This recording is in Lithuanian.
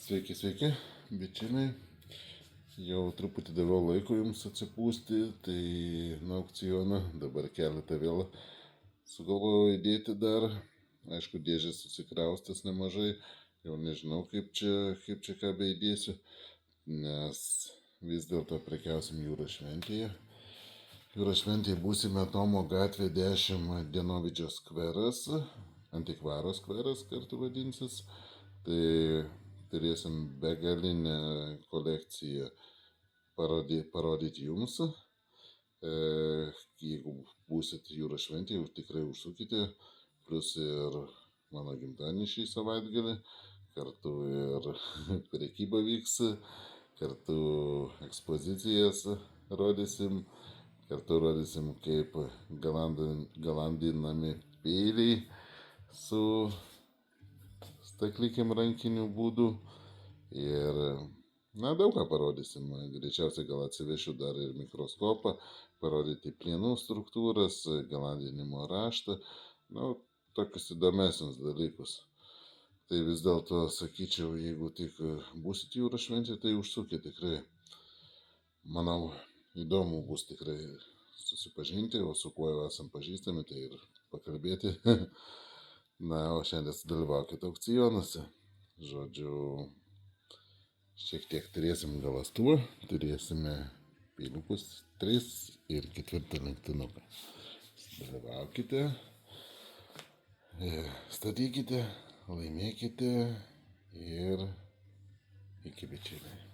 Sveiki, sveiki, bičiuliai. Jau truputį daviau laiko jums atsipūsti, tai nuo aukciono dabar keletą vėl sugalvojau įdėti dar. Aišku, dėžės susikraustas nemažai, jau nežinau kaip čia ką beįdėsiu, nes vis dėlto prekiausim Jūros šventėje. Jūros šventėje būsime Tomo gatvė 10 Dienovidžio skveras, Antikvaro skveras kartu vadinsis. Tai turėsim begalinę kolekciją parodyti jums. Jeigu būsit Jūros šventėje, tikrai užsukite. Plius ir mano gimtadienis šį savaitgalį. Kartu ir prekyba vyks. Kartu ekspozicijas rodysim. Kartu rodysim, kaip galandinami peiliai su staklikėm rankinių būdų. Ir daug ką parodysim. Greičiausiai gal atsivešiu dar ir mikroskopą, parodyti plienų struktūras, galandinimo raštą. Tokius įdomesnius dalykus. Tai vis dėlto sakyčiau, jeigu tik būsit Jūros šventė, tai užsukit tikrai. Manau, įdomu bus tikrai susipažinti, o su kuo jau esam pažįstami, tai ir pakalbėti. O šiandien sudalyvaukit aukcionuose. Žodžiu, šiek tiek turėsim galastuvą, turėsime peiliukus 3 ir 4 lenktinuką. Sudalyvaukite, statykite, laimėkite ir iki bičiuliai.